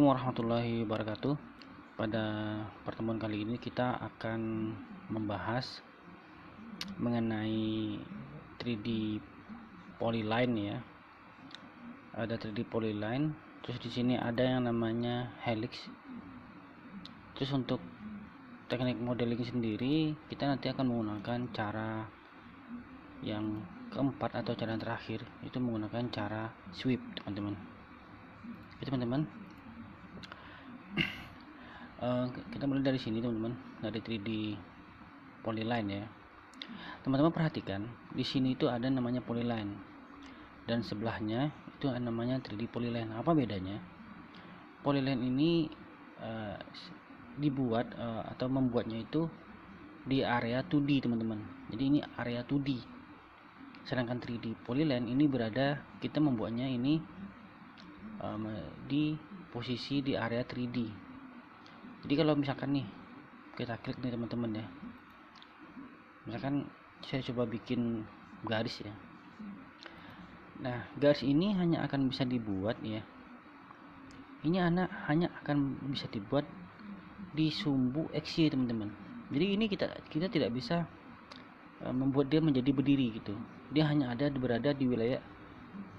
Assalamualaikum warahmatullahi wabarakatuh. Pada pertemuan kali ini kita akan membahas mengenai 3D polyline ya. Ada 3D polyline, terus di sini ada yang namanya helix. Terus untuk teknik modeling sendiri kita nanti akan menggunakan cara yang keempat atau cara yang terakhir, itu menggunakan cara sweep, teman-teman. Oke, teman-teman. Kita mulai dari sini, teman-teman, dari 3D polyline ya. Teman-teman perhatikan di sini itu ada namanya polyline dan sebelahnya itu ada namanya 3D polyline. Apa bedanya? Polyline ini dibuat atau membuatnya itu di area 2D, teman-teman. Jadi ini area 2D. Sedangkan 3D polyline ini berada, kita membuatnya ini di posisi di area 3D. Jadi kalau misalkan nih kita klik nih, teman-teman ya, misalkan saya coba bikin garis ya. Nah, garis ini hanya akan bisa dibuat ya, ini hanya akan bisa dibuat di sumbu XY, teman-teman. Jadi ini kita tidak bisa membuat dia menjadi berdiri gitu. Dia hanya berada di wilayah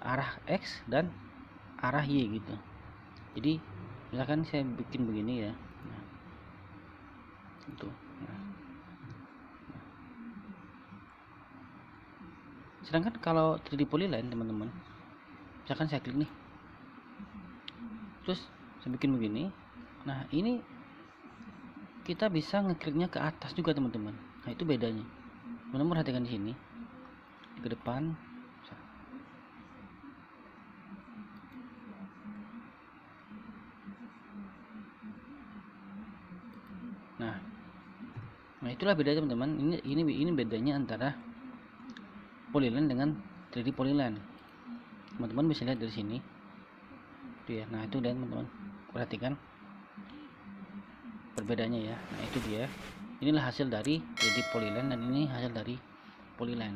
arah X dan arah Y gitu. Jadi misalkan saya bikin begini ya, itu. Sedangkan kalau 3D polyline, teman-teman, misalkan saya klik nih, terus saya bikin begini. Nah, ini kita bisa ngekliknya ke atas juga, teman-teman. Nah, itu bedanya. Teman-teman perhatikan di sini, ke depan. Nah, itulah bedanya, teman-teman. Ini bedanya antara polyline dengan 3D polyline. Teman-teman bisa lihat dari sini. Itu ya. Nah, itu dan teman-teman perhatikan perbedaannya ya. Nah, itu dia. Inilah hasil dari 3D polyline dan ini hasil dari polyline.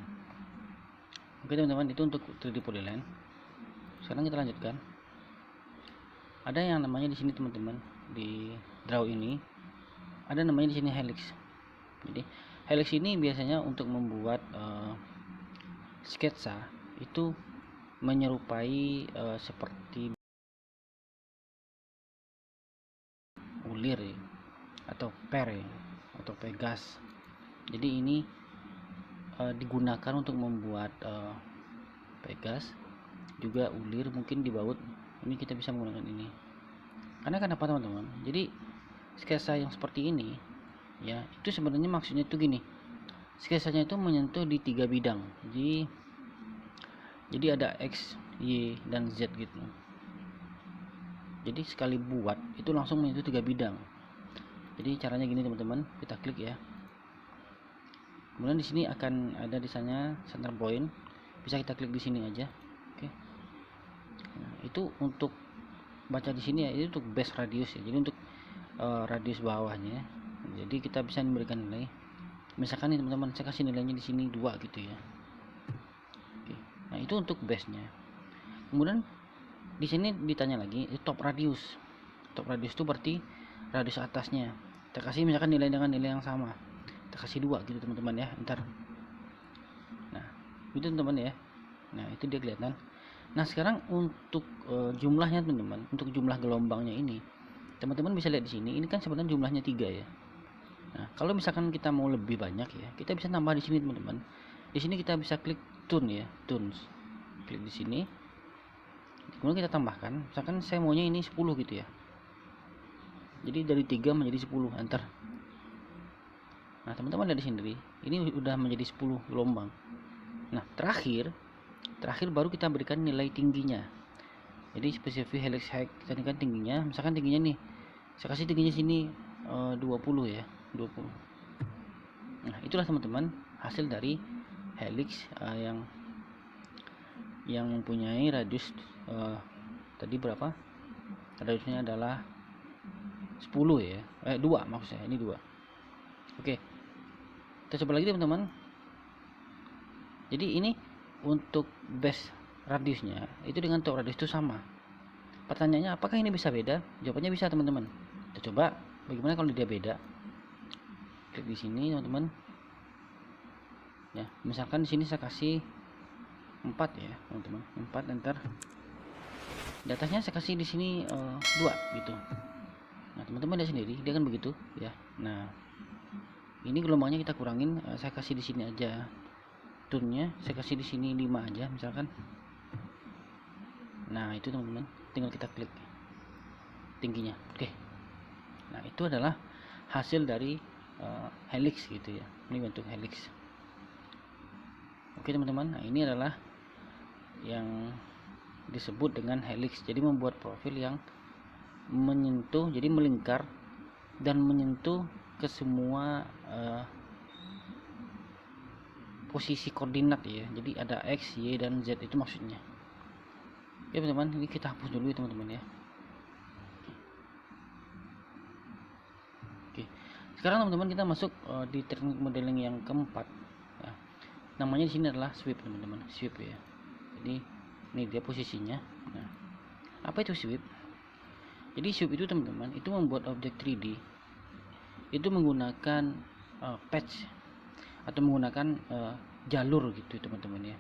Oke, teman-teman, itu untuk 3D polyline. Sekarang kita lanjutkan. Ada yang namanya di sini, teman-teman, di draw ini ada namanya di sini helix. Jadi helix ini biasanya untuk membuat sketsa itu menyerupai seperti ulir ya, atau per ya, atau pegas. Jadi ini digunakan untuk membuat pegas, juga ulir mungkin di baut. Ini kita bisa menggunakan ini. Karena kenapa, teman-teman? Jadi sketsa yang seperti ini ya, itu sebenarnya maksudnya itu gini. Sketsanya itu menyentuh di 3 bidang. Jadi ada X, Y, dan Z gitu. Jadi sekali buat itu langsung menyentuh 3 bidang. Jadi caranya gini, teman-teman, kita klik ya. Kemudian di sini akan ada di sana center point. Bisa kita klik di sini aja. Oke. Nah, itu untuk baca di sini ya, itu untuk base radius ya. Jadi untuk radius bawahnya. Jadi kita bisa memberikan nilai. Misalkan nih, teman-teman, saya kasih nilainya di sini 2 gitu ya. Oke. Nah, itu untuk base-nya. Kemudian di sini ditanya lagi top radius. Top radius itu berarti radius atasnya. Kita kasih misalkan nilai dengan nilai yang sama. Kita kasih 2 gitu, teman-teman ya. Ntar. Nah, itu, teman-teman ya. Nah, itu dia kelihatan. Nah, sekarang untuk jumlahnya, teman-teman, untuk jumlah gelombangnya ini, teman-teman bisa lihat di sini. Ini kan sebenarnya jumlahnya 3 ya. Nah, kalau misalkan kita mau lebih banyak ya, kita bisa tambah di sini, teman-teman. Di sini kita bisa klik tune ya, tunes. Klik di sini. Kemudian kita tambahkan. Misalkan saya maunya ini 10 gitu ya. Jadi dari 3 menjadi 10, enter. Nah, teman-teman lihat di sini, ini udah menjadi 10 gelombang. Nah, terakhir baru kita berikan nilai tingginya. Jadi spesifik helix height kita kan tingginya, misalkan tingginya nih, saya kasih tingginya sini 20 ya, 20. Nah, itulah, teman-teman, hasil dari helix yang mempunyai radius tadi berapa? Radiusnya adalah 10 ya. 2 maksudnya, ini 2. Oke. Kita coba lagi, teman-teman. Jadi ini untuk base radiusnya itu dengan top radius itu sama. Pertanyaannya, apakah ini bisa beda? Jawabannya bisa, teman-teman. Kita coba bagaimana kalau dia beda. Klik di sini, teman-teman. Ya, misalkan di sini saya kasih 4 ya, teman-teman. 4, enter. Di atasnya saya kasih di sini 2 gitu. Nah, teman-teman lihat sendiri, dia kan begitu ya. Nah, ini gelombangnya kita kurangin, saya kasih di sini aja. Tune-nya saya kasih di sini 5 aja misalkan. Nah, itu teman-teman, tinggal kita klik tingginya. Oke. Nah, itu adalah hasil dari helix gitu ya. Ini bentuk helix. Oke, teman-teman. Nah, ini adalah yang disebut dengan helix. Jadi membuat profil yang menyentuh, jadi melingkar dan menyentuh ke semua posisi koordinat ya. Jadi ada X, Y, dan Z, itu maksudnya. Ya teman-teman, ini kita hapus dulu ya teman-teman ya. Oke, sekarang teman-teman kita masuk di teknik modeling yang keempat ya. Namanya di sini adalah sweep, teman-teman. Sweep ya. Jadi ini dia posisinya. Nah, apa itu sweep? Jadi sweep itu teman-teman, itu membuat objek 3D itu menggunakan patch atau menggunakan jalur gitu teman-teman ya.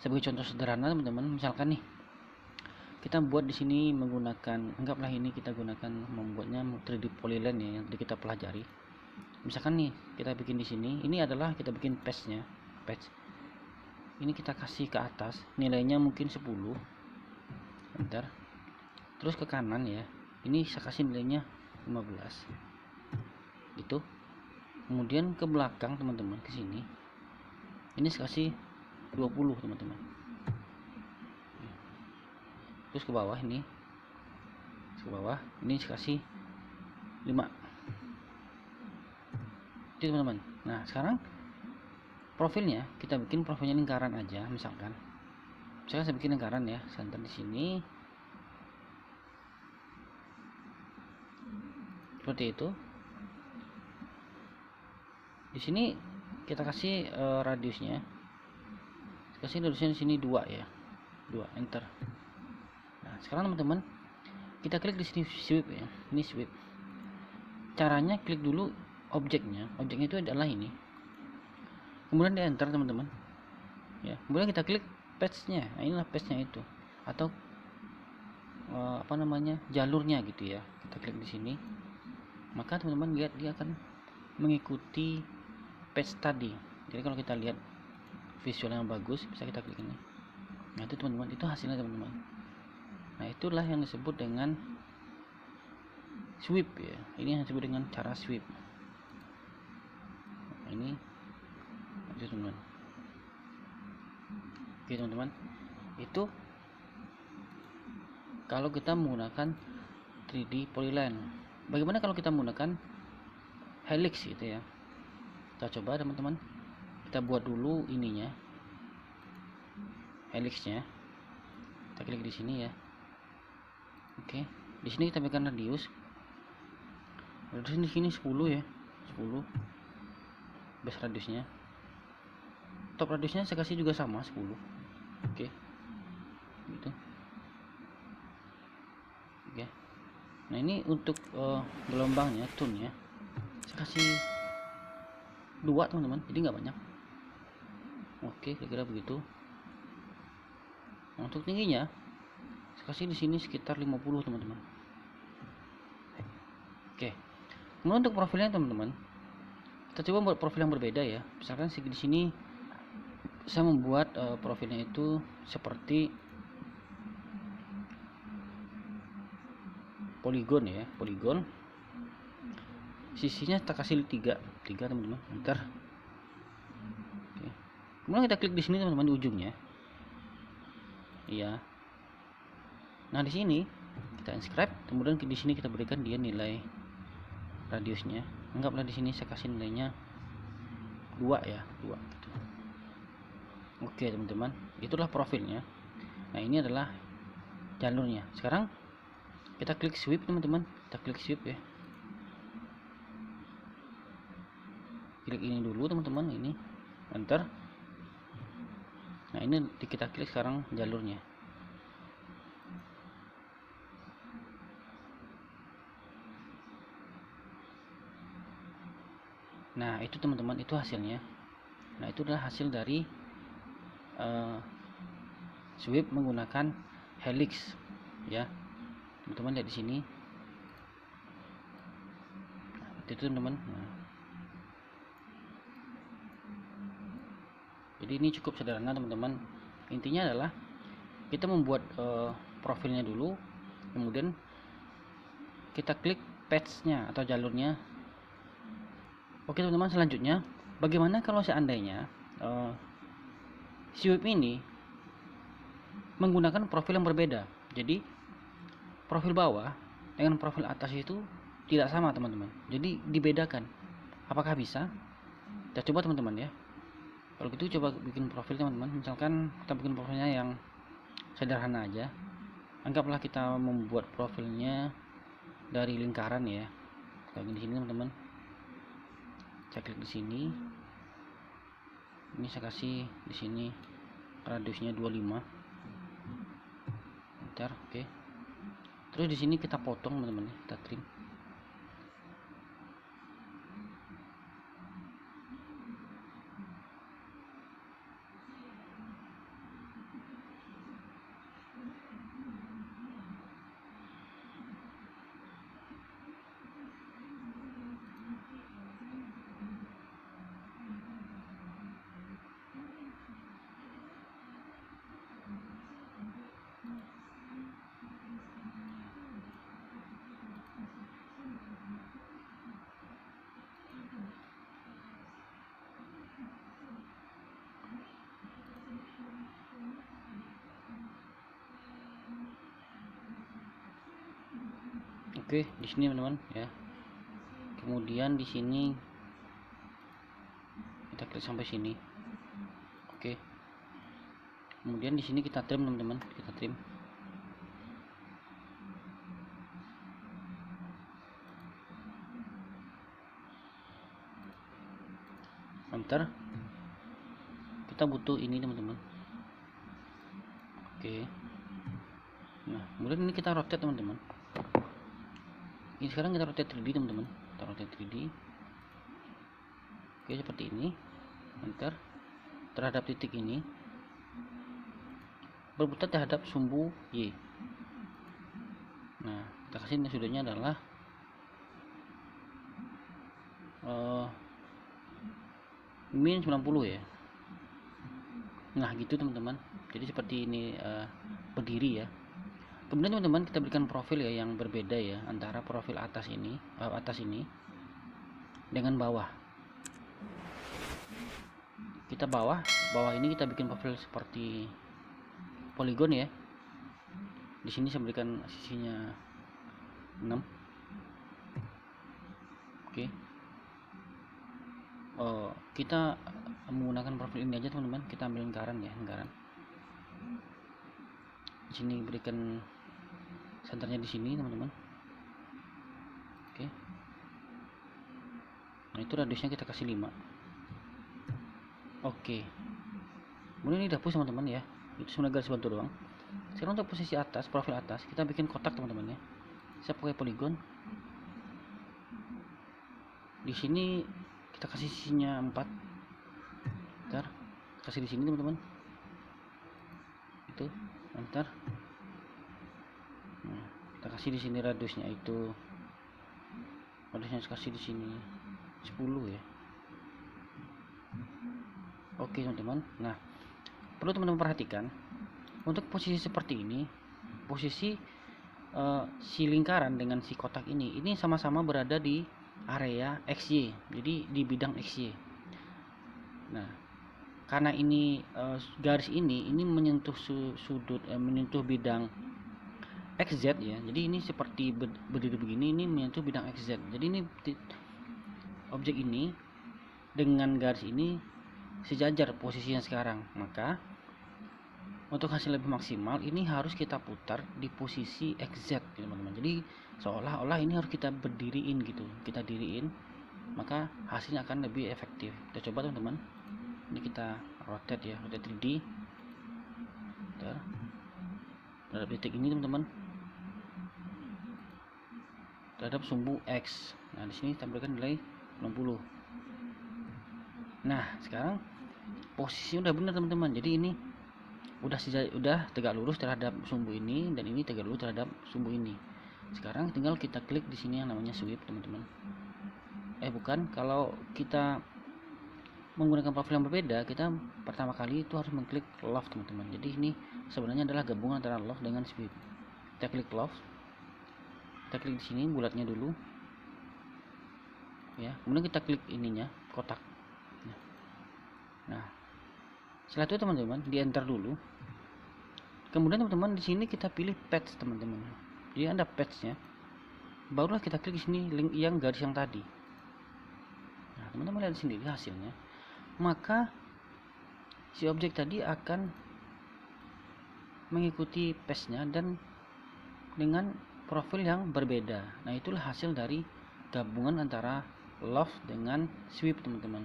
Sebagai contoh sederhana teman-teman, misalkan nih kita buat di sini menggunakan, anggaplah ini kita gunakan membuatnya 3D polyline ya, yang tadi kita pelajari. Misalkan nih kita bikin di sini, ini adalah kita bikin patchnya, patch. Ini kita kasih ke atas, nilainya mungkin 10. Bentar. Terus ke kanan ya. Ini saya kasih nilainya 15. Gitu. Kemudian ke belakang teman-teman, ke sini. Ini saya kasih 20 teman-teman. Terus ke bawah ini. Ke bawah, ini saya kasih 5. Itu teman-teman. Nah, sekarang profilnya kita bikin profilnya lingkaran aja misalkan. Saya bikin lingkaran ya, center di sini. Seperti itu. Di sini kita kasih radiusnya. Kasih radiusnya di sini 2 ya. 2, enter. Nah, sekarang teman-teman kita klik di sini sweep ya. Ini sweep. Caranya klik dulu objeknya. Objeknya itu adalah ini. Kemudian di enter teman-teman. Ya, kemudian kita klik patch-nya. Nah, inilah patch-nya itu. Atau apa namanya? Jalurnya gitu ya. Kita klik di sini. Maka teman-teman lihat dia akan mengikuti patch tadi. Jadi kalau kita lihat visual yang bagus, bisa kita klik ini. Nah, itu teman-teman, itu hasilnya teman-teman. Nah, itulah yang disebut dengan sweep ya. Ini yang disebut dengan cara sweep. Nah, ini itu teman-teman. Oke teman-teman, itu kalau kita menggunakan 3D polyline. Bagaimana kalau kita menggunakan helix gitu ya? Kita coba teman-teman. Kita buat dulu ininya, helixnya. Kita klik di sini ya. Oke, di sini kita berikan radius. Radius di sini 10 ya, 10. Base radiusnya. Top radiusnya saya kasih juga sama 10. Oke, gitu. Oke. Nah, ini untuk gelombangnya, tune-nya saya kasih 2 teman-teman, jadi nggak banyak. Oke, kira-kira begitu. Nah, untuk tingginya saya kasih di sini sekitar 50 teman-teman. Oke. Kemudian untuk profilnya teman-teman, kita coba buat profil yang berbeda ya. Misalkan di sini saya membuat profilnya itu seperti poligon ya, poligon. Sisinya kita kasih 3 teman-teman. Bentar. Oke. Kemudian kita klik di sini teman-teman di ujungnya. Iya. Nah, di sini kita inscribe, kemudian di sini kita berikan dia nilai radiusnya. Anggaplah di sini saya kasih nilainya 2 ya, 2 gitu. Oke, teman-teman, itulah profilnya. Nah, ini adalah jalurnya. Sekarang kita klik sweep teman-teman. Kita klik sweep ya. Klik ini dulu teman-teman, ini enter. Nah, ini kita klik sekarang jalurnya. Nah itu teman-teman, itu hasilnya. Nah itu adalah hasil dari sweep menggunakan helix ya teman-teman, lihat di sini itu teman-teman. Nah, jadi ini cukup sederhana teman-teman. Intinya adalah kita membuat profilnya dulu, kemudian kita klik patch-nya atau jalurnya. Oke teman-teman, selanjutnya bagaimana kalau seandainya si web ini menggunakan profil yang berbeda. Jadi profil bawah dengan profil atas itu tidak sama teman-teman, jadi dibedakan. Apakah bisa? Kita coba teman-teman ya. Kalau gitu coba bikin profil teman-teman. Misalkan kita bikin profilnya yang sederhana aja. Anggaplah kita membuat profilnya dari lingkaran ya. Kayak di sini teman-teman. Saya klik di sini. Ini saya kasih di sini radiusnya 25. Bentar, oke. Terus di sini kita potong teman-teman, kita trim. Oke, di sini teman-teman ya. Kemudian di sini kita klik sampai sini. Oke. Kemudian di sini kita trim teman-teman, kita trim. Enter. Kita butuh ini teman-teman. Oke. Nah, kemudian ini kita rotate teman-teman. Ini sekarang kita rotate 3D teman-teman. Kita rotate 3D. Oke, seperti ini. Enter. Terhadap titik ini berputar terhadap sumbu Y. Nah, kita kasih sudutnya adalah min 90 ya. Nah gitu teman-teman. Jadi seperti ini berdiri ya. Kemudian teman-teman kita berikan profil ya yang berbeda ya, antara profil atas ini dengan bawah. Kita bawah ini kita bikin profil seperti poligon ya. Di sini saya berikan sisinya 6. Oke. Kita menggunakan profil ini aja teman-teman. Kita ambil lingkaran ya, lingkaran. Di sini berikan senternya di sini teman-teman. Oke. Nah itu radiusnya kita kasih 5. Oke. Kemudian ini dihapus teman-teman ya. Itu sebenarnya garis bantu doang. Sekarang untuk posisi atas, profil atas, kita bikin kotak teman-teman ya. Saya pakai poligon. Di sini kita kasih sisinya 4. Bentar. Kasih di sini teman-teman. Itu, bentar. Nah, kita kasih di sini radiusnya itu. Radiusnya kasih di sini 10 ya. Oke teman-teman. Nah, perlu teman-teman perhatikan untuk posisi seperti ini, posisi si lingkaran dengan si kotak ini sama-sama berada di area XY, jadi di bidang XY. Nah, karena ini garis ini menyentuh sudut menyentuh bidang XZ ya, jadi ini seperti berdiri begini, ini menyentuh bidang XZ. Jadi ini objek ini dengan garis ini sejajar posisinya sekarang. Maka untuk hasil lebih maksimal ini harus kita putar di posisi XZ teman-teman. Jadi seolah-olah ini harus kita berdiriin gitu, kita diriin, maka hasilnya akan lebih efektif. Kita coba teman-teman. Ini kita rotate ya, rotate 3D. Terhadap titik ini teman-teman, terhadap sumbu X. Nah di sini kita berikan nilai 60. Nah sekarang posisinya udah benar teman-teman. Jadi ini udah tegak lurus terhadap sumbu ini, dan ini tegak lurus terhadap sumbu ini. Sekarang tinggal kita klik di sini yang namanya sweep teman-teman. Bukan, kalau kita menggunakan profil yang berbeda, kita pertama kali itu harus mengklik love teman-teman. Jadi ini sebenarnya adalah gabungan antara love dengan sweep. Kita klik love, kita klik di sini bulatnya dulu ya, kemudian kita klik ininya kotak. Nah setelah itu teman-teman di enter dulu. Kemudian teman-teman di sini kita pilih patch teman-teman. Jadi ada patchnya, barulah kita klik di sini link yang garis yang tadi. Nah teman-teman lihat sendiri hasilnya. Maka si objek tadi akan mengikuti patchnya dan dengan profil yang berbeda. Nah itulah hasil dari gabungan antara love dengan sweep teman-teman.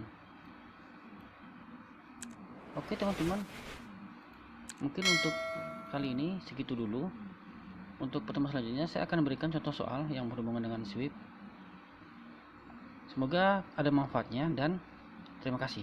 Oke teman-teman, mungkin untuk kali ini segitu dulu. Untuk pertemuan selanjutnya saya akan berikan contoh soal yang berhubungan dengan sweep. Semoga ada manfaatnya dan terima kasih.